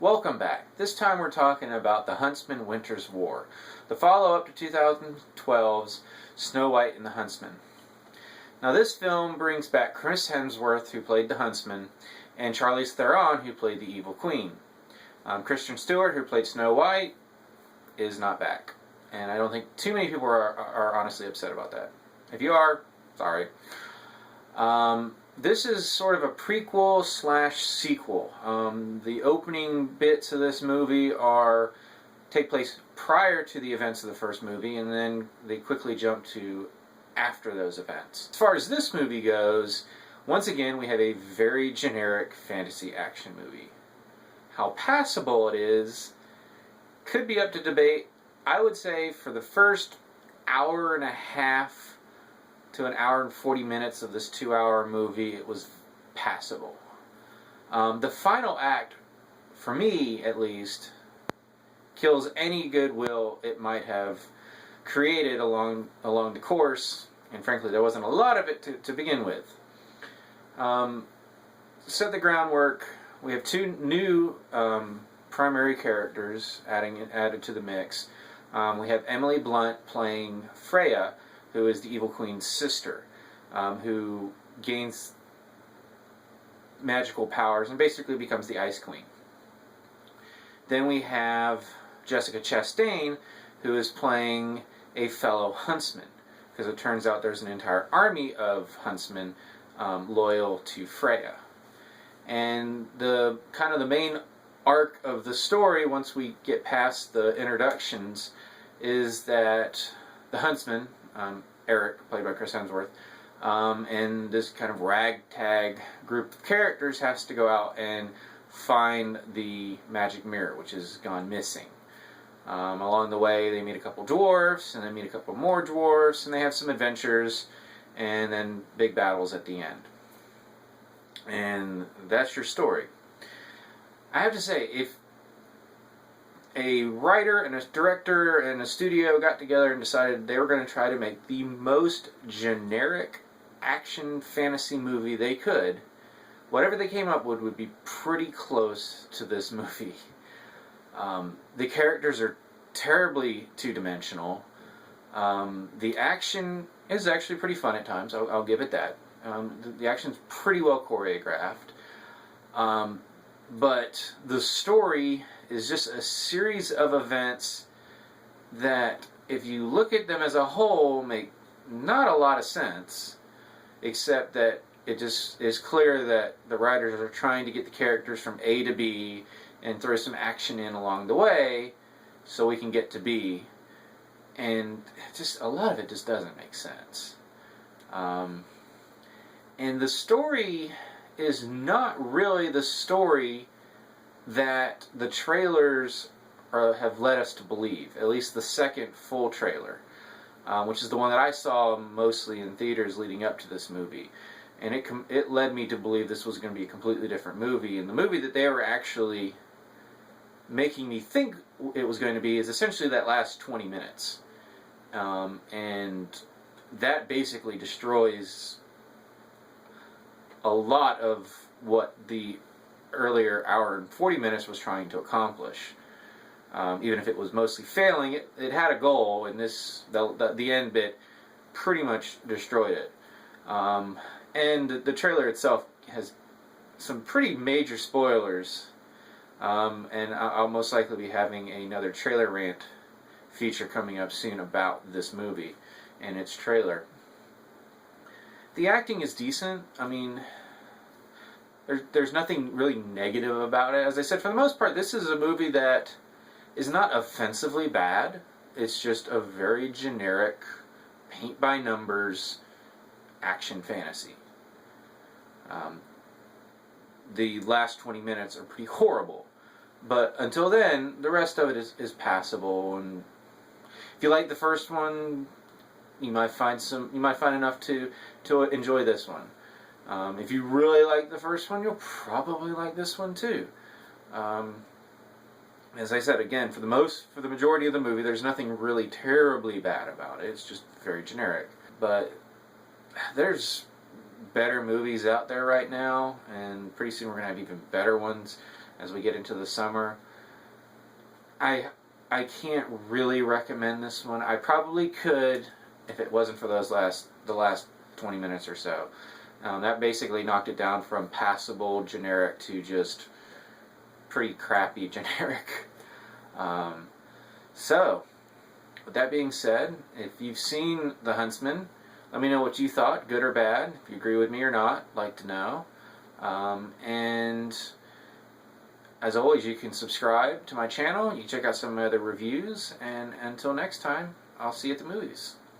Welcome back. This time we're talking about the Huntsman Winter's War, the follow-up to 2012's Snow White and the Huntsman. Now this film brings back Chris Hemsworth, who played the Huntsman, and Charlize Theron, who played the Evil Queen. Kristen Stewart, who played Snow White, is not back. And I don't think too many people are honestly upset about that. If you are, sorry. This is sort of a prequel slash sequel. The opening bits of this movie take place prior to the events of the first movie, and then they quickly jump to after those events. As far as this movie goes, once again we have a very generic fantasy action movie. How passable it is could be up to debate. I would say for the first hour and a half to an hour and 40 minutes of this 2-hour movie, it was passable. The final act, for me at least, kills any goodwill it might have created along the course, and frankly there wasn't a lot of it to begin with. Set the groundwork. We have two new primary characters added to the mix. We have Emily Blunt playing Freya, who is the Evil Queen's sister, who gains magical powers and basically becomes the Ice Queen. Then we have Jessica Chastain, who is playing a fellow huntsman, because it turns out there's an entire army of huntsmen loyal to Freya. And the main arc of the story, once we get past the introductions, is that the huntsman, Eric, played by Chris Hemsworth, and this kind of ragtag group of characters has to go out and find the magic mirror, which has gone missing. Along the way, they meet a couple dwarves, and then meet a couple more dwarves, and they have some adventures, and then big battles at the end. And that's your story. I have to say, if a writer and a director and a studio got together and decided they were going to try to make the most generic action fantasy movie they could, whatever they came up with would be pretty close to this movie. The characters are terribly two-dimensional. The action is actually pretty fun at times, I'll give it that. The action's pretty well choreographed. But the story is just a series of events that, if you look at them as a whole, make not a lot of sense, except that it just is clear that the writers are trying to get the characters from A to B and throw some action in along the way so we can get to B. And just a lot of it just doesn't make sense. And the story is not really the story that the trailers have led us to believe, at least the second full trailer, which is the one that I saw mostly in theaters leading up to this movie. And it led me to believe this was going to be a completely different movie. And the movie that they were actually making me think it was going to be is essentially that last 20 minutes. And that basically destroys a lot of what the earlier hour and 40 minutes was trying to accomplish. Even if it was mostly failing, it had a goal, and the end bit pretty much destroyed it. And the trailer itself has some pretty major spoilers, and I'll most likely be having another trailer rant feature coming up soon about this movie and its trailer. The acting is decent. I mean, there's nothing really negative about it. As I said, for the most part, this is a movie that is not offensively bad. It's just a very generic, paint-by-numbers action fantasy. The last 20 minutes are pretty horrible. But until then, the rest of it is passable. And if you like the first one, you might find enough to enjoy this one. If you really like the first one, you'll probably like this one too. As I said, again, for the majority of the movie, there's nothing really terribly bad about it. It's just very generic. But there's better movies out there right now, and pretty soon we're going to have even better ones. as we get into the summer. I can't really recommend this one. I probably could if it wasn't for the last 20 minutes or so. That basically knocked it down from passable generic to just pretty crappy generic. So, with that being said, if you've seen The Huntsman, let me know what you thought, good or bad. If you agree with me or not, I'd like to know. And as always, you can subscribe to my channel. You can check out some of my other reviews. And until next time, I'll see you at the movies.